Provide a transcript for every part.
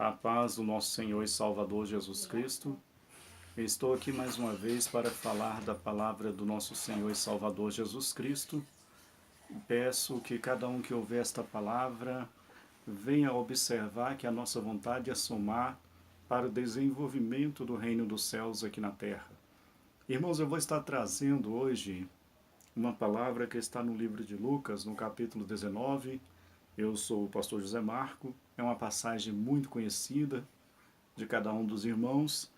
A paz do nosso Senhor e Salvador Jesus Cristo. Estou aqui mais uma vez para falar da palavra do nosso Senhor e Salvador Jesus Cristo. Peço que cada um que ouvir esta palavra venha observar que a nossa vontade é somar para o desenvolvimento do reino dos céus aqui na terra. Irmãos, eu vou estar trazendo hoje uma palavra que está no livro de Lucas, no capítulo 19. Eu sou o pastor José Marco. É uma passagem muito conhecida de cada um dos irmãos.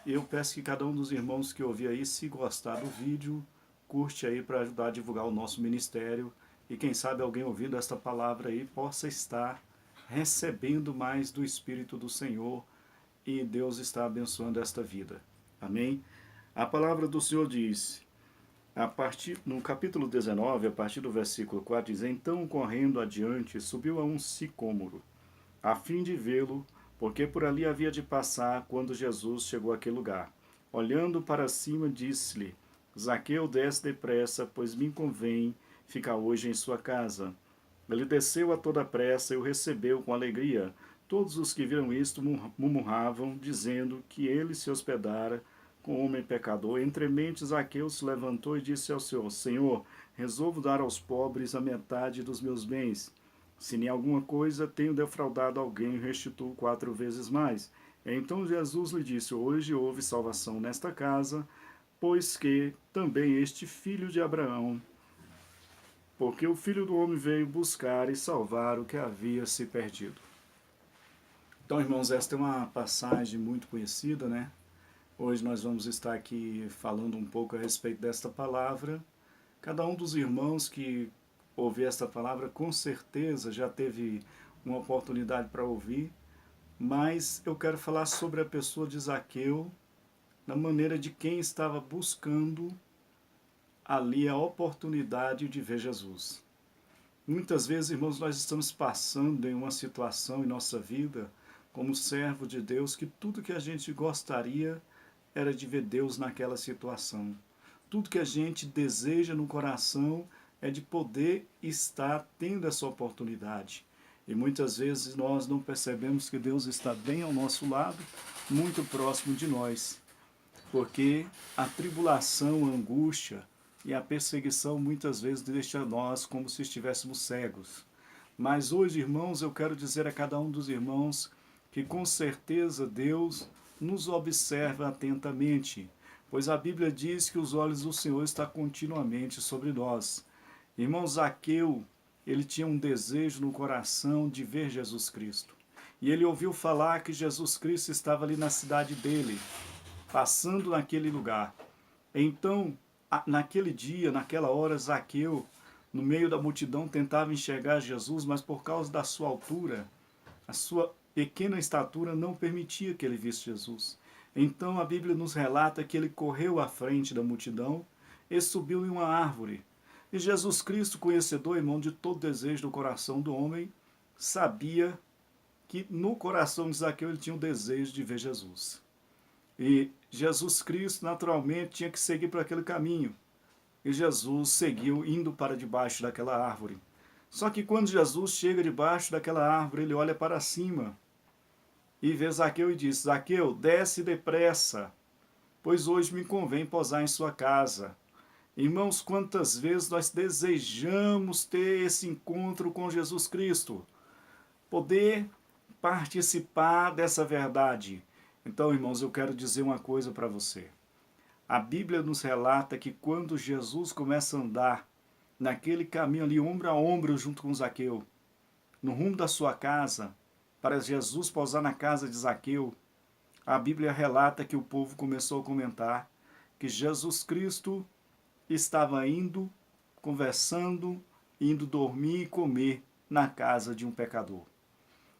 Eu peço que cada um dos irmãos que ouvir aí, se gostar do vídeo, curte aí para ajudar a divulgar o nosso ministério. E quem sabe alguém ouvindo esta palavra aí possa estar recebendo mais do Espírito do Senhor e Deus está abençoando esta vida. Amém? A palavra do Senhor diz, no capítulo 19, a partir do versículo 4, diz: Então, correndo adiante, subiu a um sicômoro, a fim de vê-lo, porque por ali havia de passar quando Jesus chegou àquele lugar. Olhando para cima, disse-lhe: Zaqueu, desce depressa, pois me convém ficar hoje em sua casa. Ele desceu a toda pressa e o recebeu com alegria. Todos os que viram isto murmuravam, dizendo que ele se hospedara com um homem pecador. Entremente Zaqueu se levantou e disse ao Senhor: Senhor, resolvo dar aos pobres a metade dos meus bens. Se em alguma coisa tenho defraudado alguém, restituo 4 vezes mais. Então Jesus lhe disse: Hoje houve salvação nesta casa, pois que também este filho de Abraão, porque o Filho do Homem veio buscar e salvar o que havia se perdido. Então, irmãos, esta é uma passagem muito conhecida, né? Hoje nós vamos estar aqui falando um pouco a respeito desta palavra. Cada um dos irmãos que ouvir esta palavra, com certeza já teve uma oportunidade para ouvir, mas eu quero falar sobre a pessoa de Zaqueu, na maneira de quem estava buscando ali a oportunidade de ver Jesus. Muitas vezes, irmãos, nós estamos passando em uma situação em nossa vida, como servo de Deus, que tudo que a gente gostaria era de ver Deus naquela situação. Tudo que a gente deseja no coração é de poder estar tendo essa oportunidade. E muitas vezes nós não percebemos que Deus está bem ao nosso lado, muito próximo de nós. Porque a tribulação, a angústia e a perseguição muitas vezes deixam nós como se estivéssemos cegos. Mas hoje, irmãos, eu quero dizer a cada um dos irmãos que com certeza Deus nos observa atentamente, pois a Bíblia diz que os olhos do Senhor estão continuamente sobre nós. Irmão, Zaqueu, ele tinha um desejo no coração de ver Jesus Cristo. E ele ouviu falar que Jesus Cristo estava ali na cidade dele, passando naquele lugar. Então, naquele dia, naquela hora, Zaqueu, no meio da multidão, tentava enxergar Jesus, mas por causa da sua altura, a sua pequena estatura não permitia que ele visse Jesus. Então a Bíblia nos relata que ele correu à frente da multidão e subiu em uma árvore. E Jesus Cristo, conhecedor, irmão, de todo desejo do coração do homem, sabia que no coração de Zaqueu ele tinha o desejo de ver Jesus. E Jesus Cristo, naturalmente, tinha que seguir por aquele caminho. E Jesus seguiu indo para debaixo daquela árvore. Só que quando Jesus chega debaixo daquela árvore, ele olha para cima e vê Zaqueu e diz: Zaqueu, desce depressa, pois hoje me convém posar em sua casa. Irmãos, quantas vezes nós desejamos ter esse encontro com Jesus Cristo, poder participar dessa verdade. Então, irmãos, eu quero dizer uma coisa para você. A Bíblia nos relata que quando Jesus começa a andar naquele caminho ali, ombro a ombro, junto com Zaqueu, no rumo da sua casa, para Jesus pousar na casa de Zaqueu, a Bíblia relata que o povo começou a comentar que Jesus Cristo estava indo, conversando, indo dormir e comer na casa de um pecador.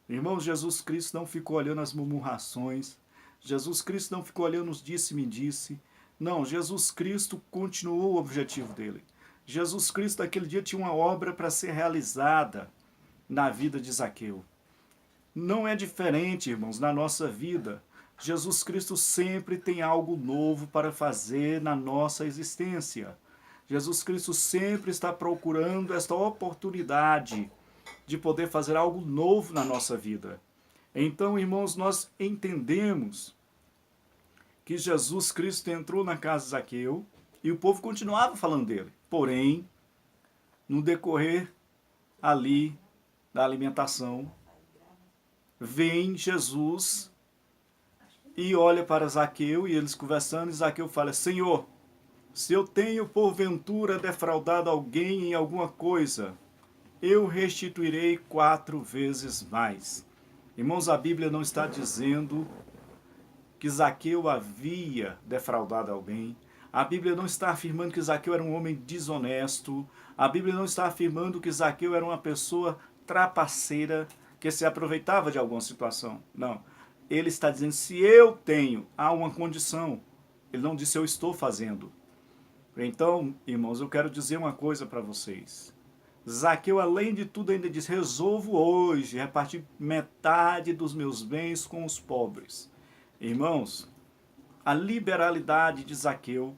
Irmãos, Jesus Cristo não ficou olhando as murmurações, Jesus Cristo não ficou olhando os disse-me-disse, não, Jesus Cristo continuou o objetivo dele. Jesus Cristo naquele dia tinha uma obra para ser realizada na vida de Zaqueu. Não é diferente, irmãos, na nossa vida. Jesus Cristo sempre tem algo novo para fazer na nossa existência. Jesus Cristo sempre está procurando esta oportunidade de poder fazer algo novo na nossa vida. Então, irmãos, nós entendemos que Jesus Cristo entrou na casa de Zaqueu e o povo continuava falando dele. Porém, no decorrer ali da alimentação, vem Jesus e olha para Zaqueu, e eles conversando, e Zaqueu fala: Senhor, se eu tenho porventura defraudado alguém em alguma coisa, eu restituirei 4 vezes mais. Irmãos, a Bíblia não está dizendo que Zaqueu havia defraudado alguém. A Bíblia não está afirmando que Zaqueu era um homem desonesto. A Bíblia não está afirmando que Zaqueu era uma pessoa trapaceira que se aproveitava de alguma situação. Não. Ele está dizendo: se eu tenho, há uma condição. Ele não disse: eu estou fazendo. Então, irmãos, eu quero dizer uma coisa para vocês. Zaqueu, além de tudo, ainda diz: resolvo hoje repartir metade dos meus bens com os pobres. Irmãos, a liberalidade de Zaqueu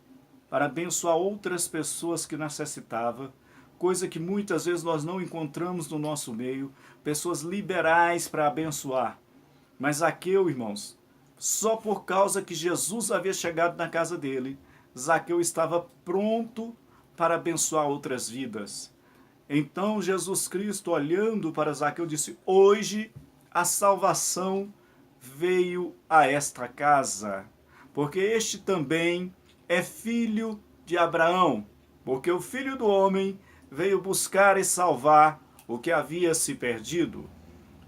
para abençoar outras pessoas que necessitavam, coisa que muitas vezes nós não encontramos no nosso meio, pessoas liberais para abençoar. Mas Zaqueu, irmãos, só por causa que Jesus havia chegado na casa dele, Zaqueu estava pronto para abençoar outras vidas. Então Jesus Cristo, olhando para Zaqueu, disse: hoje a salvação veio a esta casa, porque este também é filho de Abraão, porque o Filho do Homem veio buscar e salvar o que havia se perdido.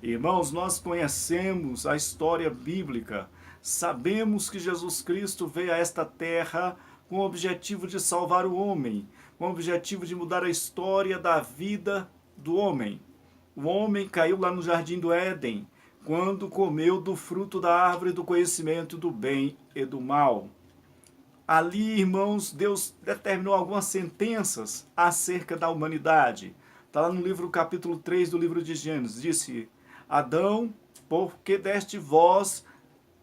Irmãos, nós conhecemos a história bíblica, sabemos que Jesus Cristo veio a esta terra com o objetivo de salvar o homem, com o objetivo de mudar a história da vida do homem. O homem caiu lá no Jardim do Éden, quando comeu do fruto da árvore do conhecimento do bem e do mal. Ali, irmãos, Deus determinou algumas sentenças acerca da humanidade. Está lá no livro capítulo 3 do livro de Gênesis. Disse: Adão, porque deste voz,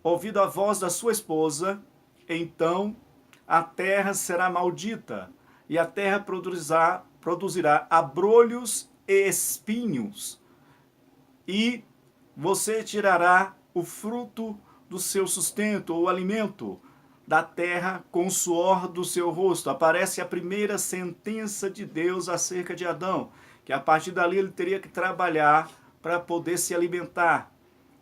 ouvido a voz da sua esposa, então a terra será maldita, e a terra produzirá abrolhos e espinhos, e você tirará o fruto do seu sustento, ou alimento, da terra com o suor do seu rosto. Aparece a primeira sentença de Deus acerca de Adão, que a partir dali ele teria que trabalhar para poder se alimentar.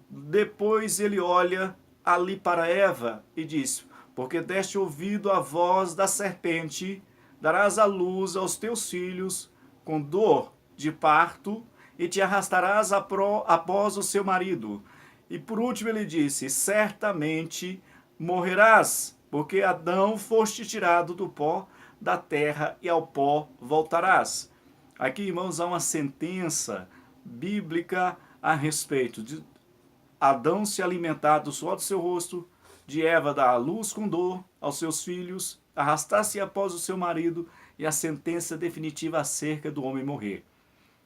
Depois ele olha ali para Eva e diz: porque deste ouvido à voz da serpente, darás à luz aos teus filhos com dor de parto, e te arrastarás após o seu marido. E por último ele disse: certamente morrerás, porque Adão foste tirado do pó da terra, e ao pó voltarás. Aqui, irmãos, há uma sentença bíblica a respeito de Adão se alimentar do suor do seu rosto, de Eva dar à luz com dor aos seus filhos, arrastar-se após o seu marido, e a sentença definitiva acerca do homem morrer.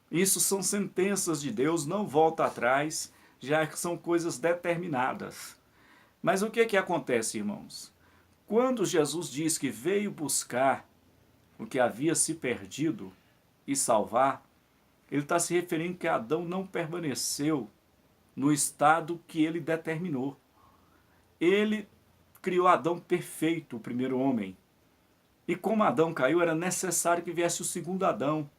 Isso são sentenças de Deus, não volta atrás, já que são coisas determinadas. Mas o que acontece, irmãos? Quando Jesus diz que veio buscar o que havia se perdido e salvar, ele está se referindo que Adão não permaneceu no estado que ele determinou. Ele criou Adão perfeito, o primeiro homem. E como Adão caiu, era necessário que viesse o segundo Adão,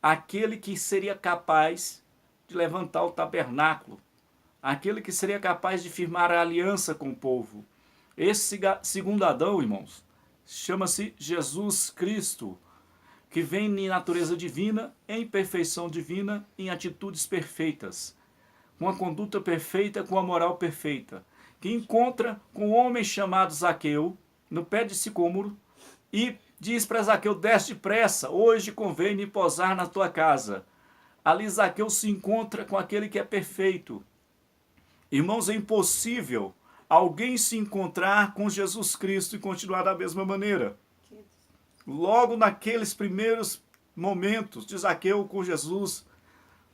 aquele que seria capaz de levantar o tabernáculo, aquele que seria capaz de firmar a aliança com o povo. Esse segundo Adão, irmãos, chama-se Jesus Cristo, que vem em natureza divina, em perfeição divina, em atitudes perfeitas, com a conduta perfeita, com a moral perfeita, que encontra com um homem chamado Zaqueu, no pé de sicômoro, e diz para Zaqueu: desce depressa, hoje convém me posar na tua casa. Ali Zaqueu se encontra com aquele que é perfeito. Irmãos, é impossível alguém se encontrar com Jesus Cristo e continuar da mesma maneira. Logo naqueles primeiros momentos de Zaqueu com Jesus,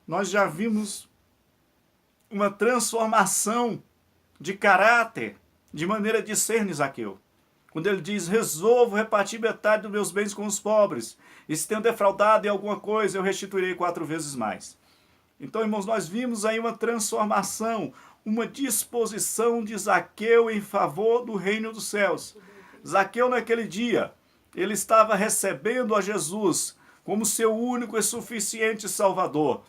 nós já vimos uma transformação de caráter, de maneira de ser em Zaqueu. Quando ele diz: resolvo repartir metade dos meus bens com os pobres, e se tenho defraudado em alguma coisa, eu restituirei 4 vezes mais. Então, irmãos, nós vimos aí uma transformação, uma disposição de Zaqueu em favor do reino dos céus. Zaqueu, naquele dia, ele estava recebendo a Jesus como seu único e suficiente Salvador.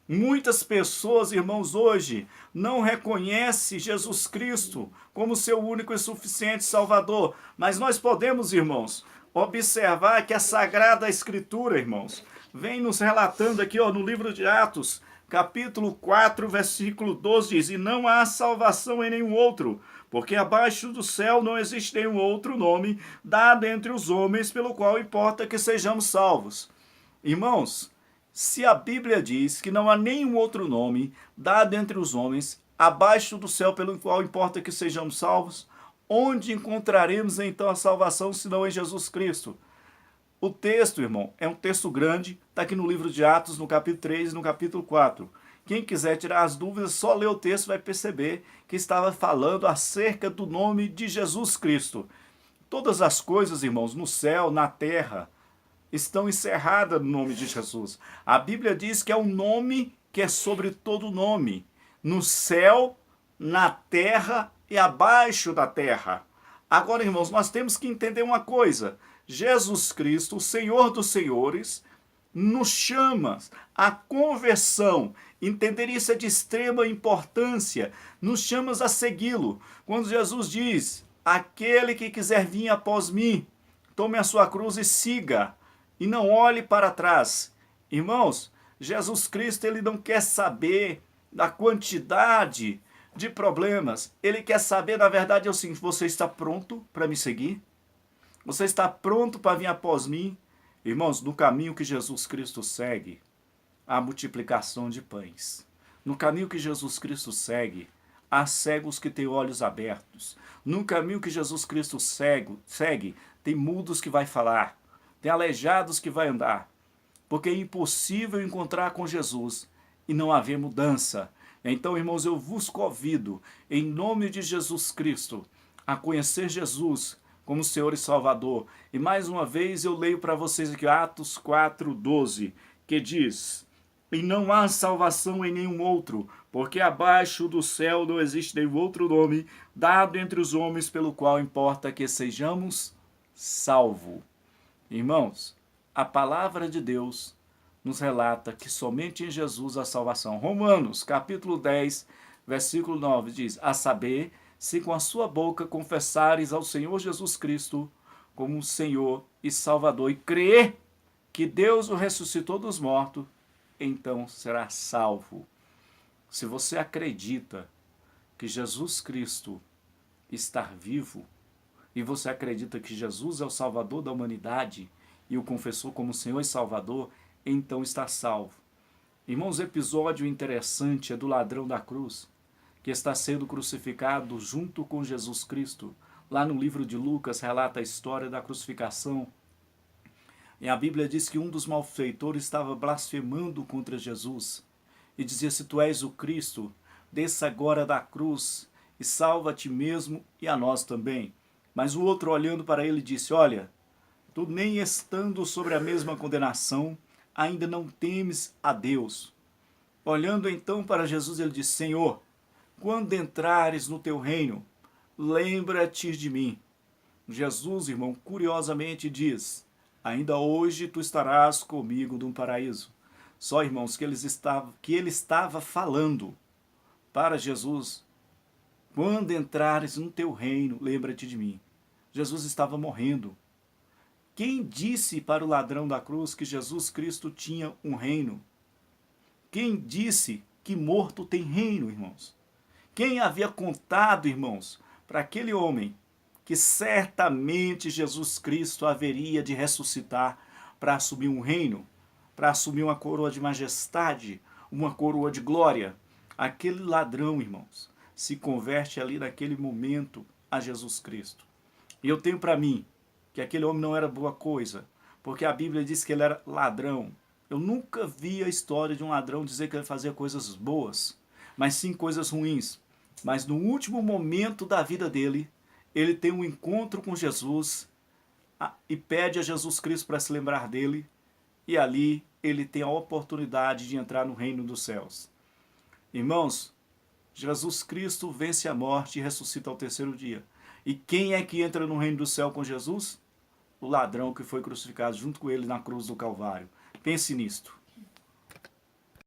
Muitas pessoas, irmãos, hoje não reconhecem Jesus Cristo como seu único e suficiente Salvador. Mas nós podemos, irmãos, observar que a Sagrada Escritura, irmãos, vem nos relatando aqui, no livro de Atos, capítulo 4, versículo 12, diz: e não há salvação em nenhum outro, porque abaixo do céu não existe nenhum outro nome dado entre os homens pelo qual importa que sejamos salvos. Irmãos, se a Bíblia diz que não há nenhum outro nome dado entre os homens abaixo do céu pelo qual importa que sejamos salvos, onde encontraremos então a salvação senão em Jesus Cristo? O texto, irmão, é um texto grande, está aqui no livro de Atos, no capítulo 3 e no capítulo 4. Quem quiser tirar as dúvidas, só lê o texto vai perceber que estava falando acerca do nome de Jesus Cristo. Todas as coisas, irmãos, no céu, na terra, estão encerradas no nome de Jesus. A Bíblia diz que é um nome que é sobre todo nome, no céu, na terra e abaixo da terra. Agora, irmãos, nós temos que entender uma coisa: Jesus Cristo, o Senhor dos Senhores, nos chama à conversão. Entender isso é de extrema importância. Nos chama a segui-lo. Quando Jesus diz: aquele que quiser vir após mim, tome a sua cruz e siga, e não olhe para trás. Irmãos, Jesus Cristo, ele não quer saber da quantidade de problemas. Ele quer saber, na verdade, é o seguinte: você está pronto para me seguir? Você está pronto para vir após mim? Irmãos, no caminho que Jesus Cristo segue, há multiplicação de pães. No caminho que Jesus Cristo segue, há cegos que têm olhos abertos. No caminho que Jesus Cristo segue, tem mudos que vai falar, tem aleijados que vai andar. Porque é impossível encontrar com Jesus e não haver mudança. Então, irmãos, eu vos convido, em nome de Jesus Cristo, a conhecer Jesus como Senhor e Salvador. E mais uma vez eu leio para vocês aqui Atos 4:12, que diz: e não há salvação em nenhum outro, porque abaixo do céu não existe nenhum outro nome dado entre os homens pelo qual importa que sejamos salvos. Irmãos, a palavra de Deus nos relata que somente em Jesus há salvação. Romanos, capítulo 10, versículo 9, diz: a saber, se com a sua boca confessares ao Senhor Jesus Cristo como Senhor e Salvador, e crer que Deus o ressuscitou dos mortos, então será salvo. Se você acredita que Jesus Cristo está vivo, e você acredita que Jesus é o Salvador da humanidade, e o confessou como Senhor e Salvador, então está salvo. Irmãos, episódio interessante é do ladrão da cruz, que está sendo crucificado junto com Jesus Cristo. Lá no livro de Lucas relata a história da crucificação. E a Bíblia diz que um dos malfeitores estava blasfemando contra Jesus e dizia: se tu és o Cristo, desça agora da cruz e salva a ti mesmo e a nós também. Mas o outro, olhando para ele, disse: olha, tu nem estando sobre a mesma condenação, ainda não temes a Deus. Olhando então para Jesus, ele disse: Senhor, quando entrares no teu reino, lembra-te de mim. Jesus, irmão, curiosamente diz: ainda hoje tu estarás comigo no paraíso. Só, irmãos, que ele estava falando para Jesus: quando entrares no teu reino, lembra-te de mim. Jesus estava morrendo. Quem disse para o ladrão da cruz que Jesus Cristo tinha um reino? Quem disse que morto tem reino, irmãos? Quem havia contado, irmãos, para aquele homem que certamente Jesus Cristo haveria de ressuscitar para assumir um reino, para assumir uma coroa de majestade, uma coroa de glória? Aquele ladrão, irmãos, se converte ali naquele momento a Jesus Cristo. E eu tenho para mim que aquele homem não era boa coisa, porque a Bíblia diz que ele era ladrão. Eu nunca vi a história de um ladrão dizer que ele fazia coisas boas, mas sim coisas ruins. Mas no último momento da vida dele, ele tem um encontro com Jesus e pede a Jesus Cristo para se lembrar dele, e ali ele tem a oportunidade de entrar no reino dos céus. Irmãos, Jesus Cristo vence a morte e ressuscita ao terceiro dia. E quem é que entra no reino do céu com Jesus? O ladrão que foi crucificado junto com ele na cruz do Calvário. Pense nisto.